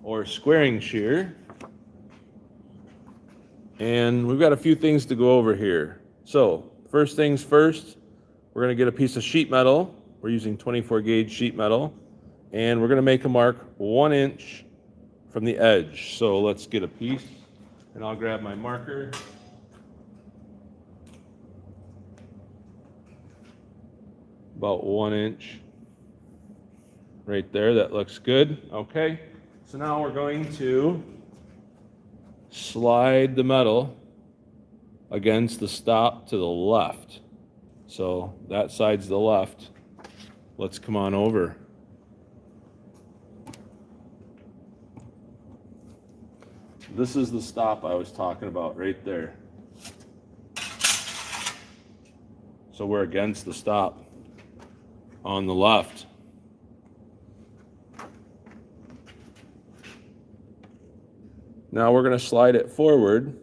or squaring shear. And we've got a few things to go over here. So first things first, we're going to get a piece of sheet metal. We're using 24 gauge sheet metal, and we're going to make a mark 1 inch from the edge. So let's get a piece, and I'll grab my marker. About 1 inch right there. That looks good. Okay, so now we're going to slide the metal against the stop to the left. So that side's the left. Let's come on over. This is the stop I was talking about right there. So we're against the stop on the left. Now we're going to slide it forward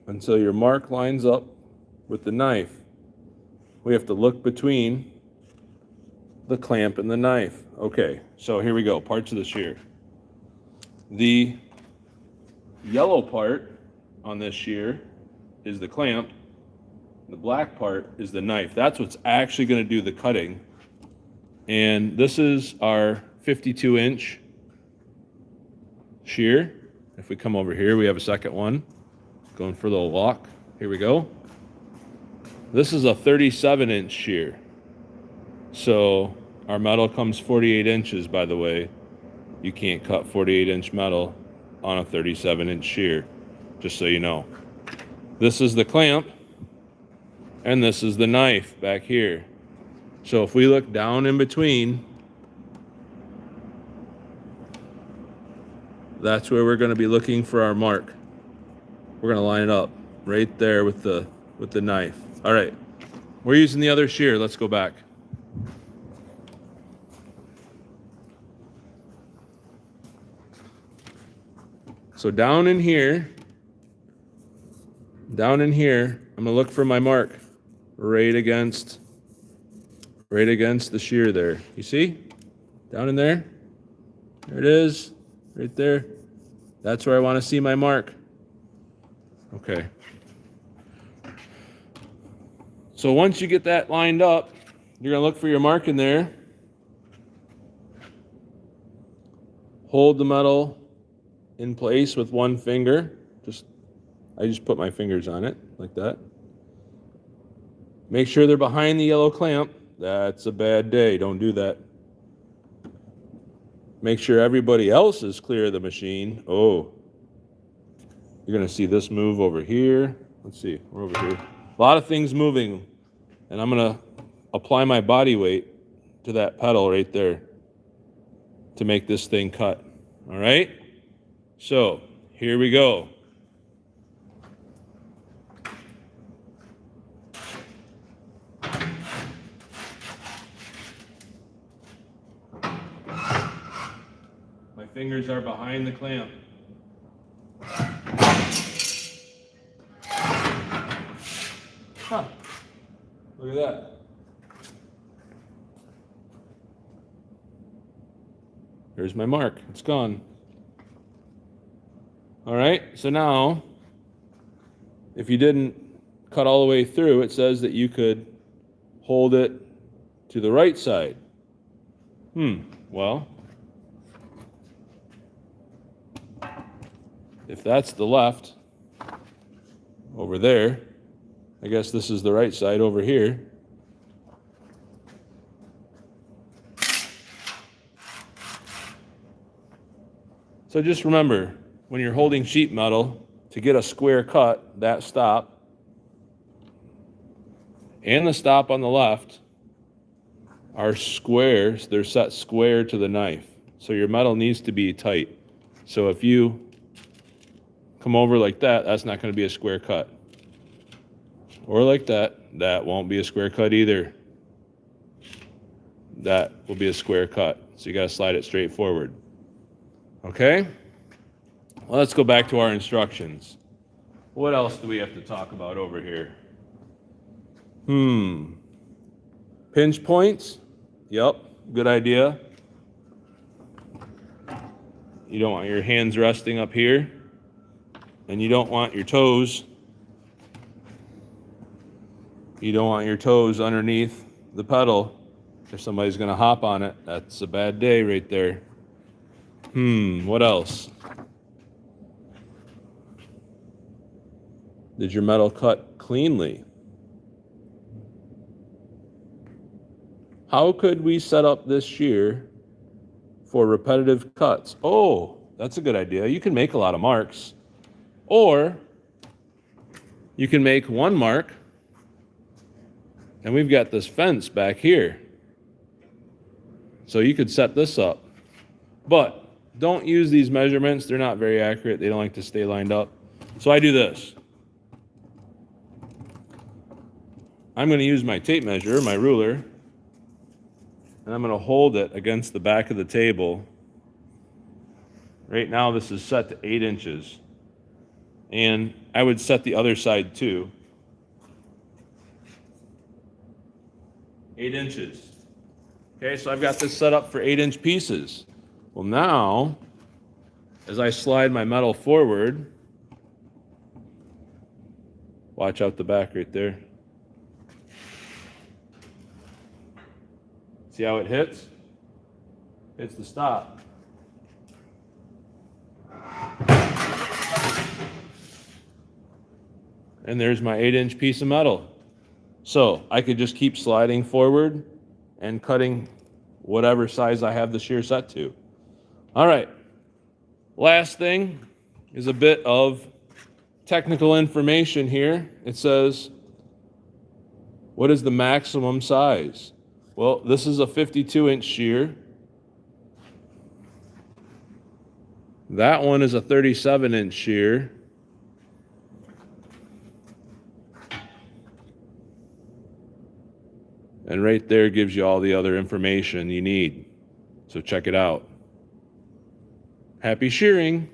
until your mark lines up with the knife. We have to look between the clamp and the knife. Okay, so here we go, parts of the shear. The yellow part on this shear is the clamp. The black part is the knife. That's what's actually going to do the cutting. And this is our 52-inch shear. If we come over here, we have a second one going for the walk. Here we go. This is a 37-inch shear. So our metal comes 48 inches, by the way. You can't cut 48-inch metal on a 37-inch shear, just so you know. This is the clamp, and this is the knife back here. So if we look down in between, that's where we're going to be looking for our mark. We're going to line it up right there with the knife. All right, we're using the other shear. Let's go back. So down in here, I'm going to look for my mark right against the shear there. You see? Down in there? There it is, right there. That's where I want to see my mark. Okay. So once you get that lined up, you're going to look for your mark in there. Hold the metal in place with one finger. I just put my fingers on it like that. Make sure they're behind the yellow clamp. That's a bad day. Don't do that. Make sure everybody else is clear of the machine. Oh, you're going to see this move over here. Let's see, we're over here. A lot of things moving, and I'm going to apply my body weight to that pedal right there to make this thing cut. All right? So here we go. My fingers are behind the clamp. Huh. Look at that. There's my mark. It's gone. All right, so now, if you didn't cut all the way through, it says that you could hold it to the right side. Well, if that's the left over there, I guess this is the right side over here. So just remember, when you're holding sheet metal, to get a square cut, that stop and the stop on the left are squares. They're set square to the knife. So your metal needs to be tight. So if you come over like that, that's not going to be a square cut. Or like that, that won't be a square cut either. That will be a square cut. So you got to slide it straight forward. Okay? Well, let's go back to our instructions. What else do we have to talk about over here? Pinch points. Yep, good idea. You don't want your hands resting up here, and you don't want your toes. You don't want your toes underneath the pedal. If somebody's going to hop on it, that's a bad day right there. What else? Did your metal cut cleanly? How could we set up this shear for repetitive cuts? Oh, that's a good idea. You can make a lot of marks. Or you can make one mark, and we've got this fence back here. So you could set this up. But don't use these measurements. They're not very accurate. They don't like to stay lined up. So I do this. I'm going to use my tape measure, my ruler, and I'm going to hold it against the back of the table. Right now this is set to 8 inches. And I would set the other side too. 8 inches. Okay, so I've got this set up for 8-inch pieces. Well, now, as I slide my metal forward, watch out the back right there. See how it hits? Hits the stop. And there's my 8-inch piece of metal. So I could just keep sliding forward and cutting whatever size I have the shear set to. All right. Last thing is a bit of technical information here. It says, what is the maximum size? Well, this is a 52-inch shear. That one is a 37-inch shear. And right there gives you all the other information you need. So check it out. Happy shearing.